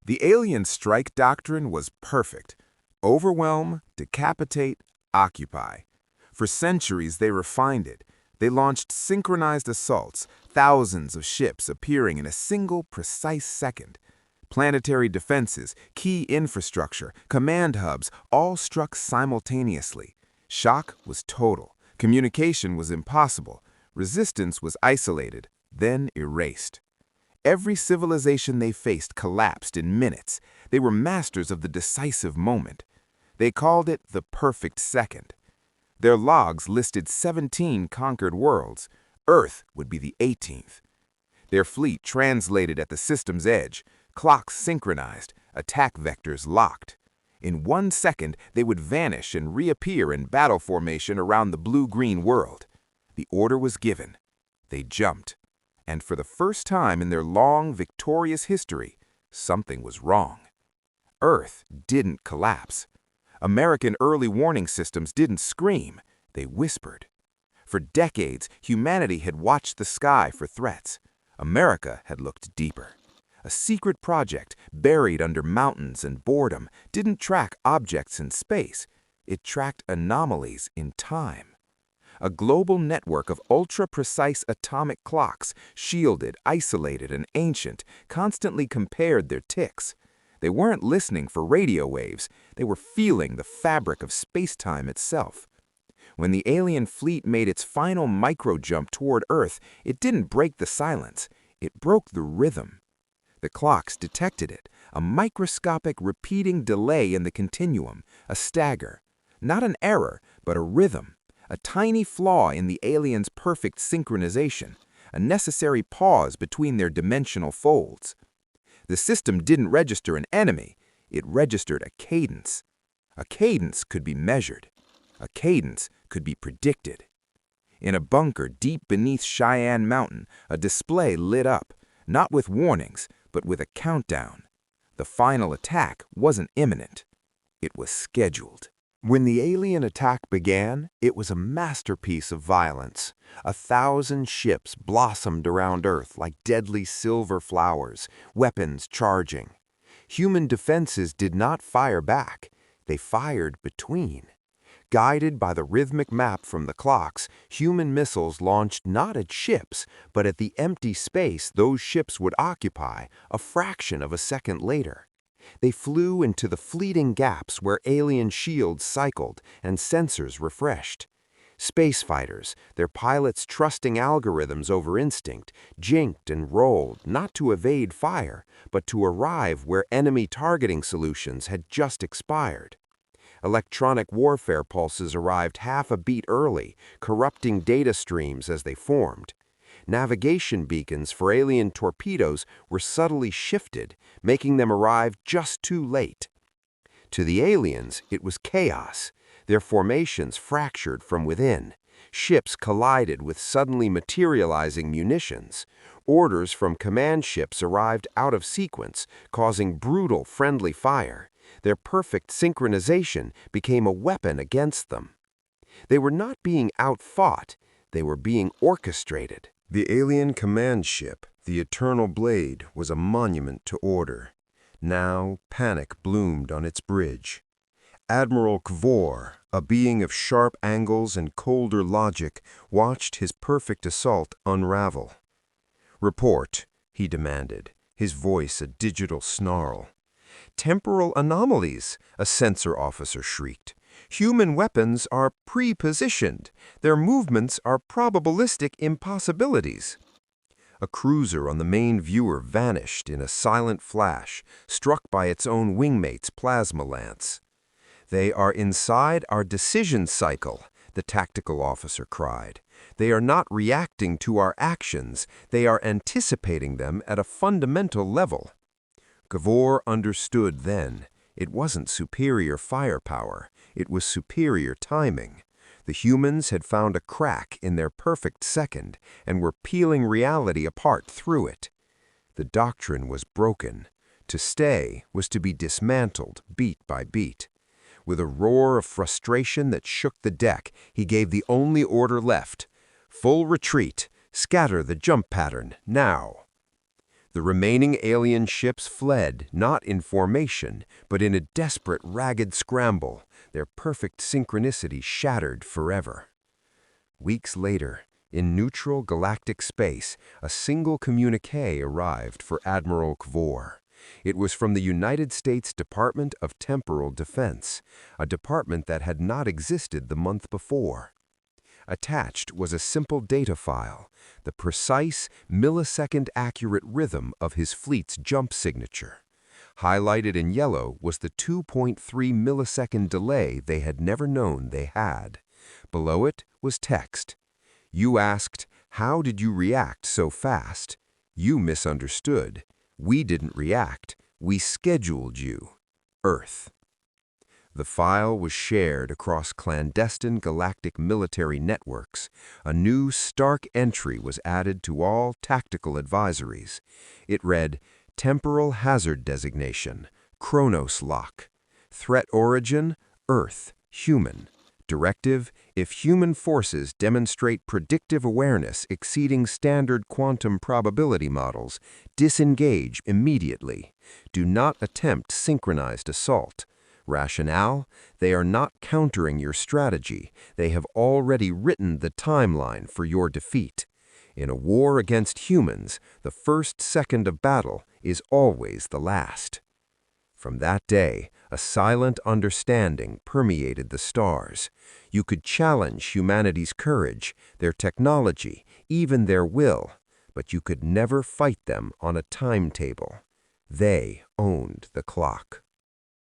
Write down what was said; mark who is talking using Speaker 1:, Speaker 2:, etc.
Speaker 1: The alien strike doctrine was perfect. Overwhelm, decapitate, occupy. For centuries, they refined it. They launched synchronized assaults, thousands of ships appearing in a single, precise second. Planetary defenses, key infrastructure, command hubs, all struck simultaneously. Shock was total. Communication was impossible. Resistance was isolated, then erased. Every civilization they faced collapsed in minutes. They were masters of the decisive moment. They called it the perfect second. Their logs listed 17 conquered worlds. Earth would be the 18th. Their fleet translated at the system's edge, clocks synchronized, attack vectors locked. In 1 second, they would vanish and reappear in battle formation around the blue-green world. The order was given. They jumped. And for the first time in their long, victorious history, something was wrong. Earth didn't collapse. American early warning systems didn't scream, they whispered. For decades, humanity had watched the sky for threats. America had looked deeper. A secret project, buried under mountains and boredom, didn't track objects in space. It tracked anomalies in time. A global network of ultra-precise atomic clocks, shielded, isolated, and ancient, constantly compared their ticks. They weren't listening for radio waves. They were feeling the fabric of space-time itself. When the alien fleet made its final micro-jump toward Earth, it didn't break the silence. It broke the rhythm. The clocks detected it, a microscopic repeating delay in the continuum, a stagger. Not an error, but a rhythm, a tiny flaw in the aliens' perfect synchronization, a necessary pause between their dimensional folds. The system didn't register an enemy, it registered a cadence. A cadence could be measured. A cadence could be predicted. In a bunker deep beneath Cheyenne Mountain, a display lit up, not with warnings, but with a countdown. The final attack wasn't imminent. It was scheduled. When the alien attack began, it was a masterpiece of violence. 1,000 ships blossomed around Earth like deadly silver flowers, weapons charging. Human defenses did not fire back. They fired between. Guided by the rhythmic map from the clocks, human missiles launched not at ships, but at the empty space those ships would occupy a fraction of a second later. They flew into the fleeting gaps where alien shields cycled and sensors refreshed. Space fighters, their pilots trusting algorithms over instinct, jinked and rolled not to evade fire, but to arrive where enemy targeting solutions had just expired. Electronic warfare pulses arrived half a beat early, corrupting data streams as they formed. Navigation beacons for alien torpedoes were subtly shifted, making them arrive just too late. To the aliens, it was chaos. Their formations fractured from within. Ships collided with suddenly materializing munitions. Orders from command ships arrived out of sequence, causing brutal friendly fire. Their perfect synchronization became a weapon against them. They were not being outfought, they were being orchestrated. The alien command ship, the Eternal Blade, was a monument to order. Now panic bloomed on its bridge. Admiral Kvor, a being of sharp angles and colder logic, watched his perfect assault unravel. "Report," he demanded, his voice a digital snarl. "Temporal anomalies," a sensor officer shrieked. "Human weapons are pre-positioned. Their movements are probabilistic impossibilities." A cruiser on the main viewer vanished in a silent flash, struck by its own wingmate's plasma lance. "They are inside our decision cycle," the tactical officer cried. "They are not reacting to our actions. They are anticipating them at a fundamental level." Gavor understood then. It wasn't superior firepower. It was superior timing. The humans had found a crack in their perfect second and were peeling reality apart through it. The doctrine was broken. To stay was to be dismantled beat by beat. With a roar of frustration that shook the deck, he gave the only order left. "Full retreat. Scatter the jump pattern, now."
Speaker 2: The remaining alien ships fled, not in formation, but in a desperate, ragged scramble, their perfect synchronicity shattered forever. Weeks later, in neutral galactic space, a single communiqué arrived for Admiral Kvor. It was from the United States Department of Temporal Defense, a department that had not existed the month before. Attached was a simple data file, the precise, millisecond-accurate rhythm of his fleet's jump signature. Highlighted in yellow was the 2.3 millisecond delay they had never known they had. Below it was text. You asked, "How did you react so fast?" You misunderstood. We didn't react. We scheduled you. Earth. The file was shared across clandestine galactic military networks. A new, stark entry was added to all tactical advisories. It read, Temporal Hazard Designation, Chronos Lock. Threat Origin, Earth, Human. Directive, if human forces demonstrate predictive awareness exceeding standard quantum probability models, disengage immediately. Do not attempt synchronized assault. Rationale, they are not countering your strategy. They have already written the timeline for your defeat. In a war against humans, the first second of battle is always the last. From that day, a silent understanding permeated the stars. You could challenge humanity's courage, their technology, even their will, but you could never fight them on a timetable. They owned the clock.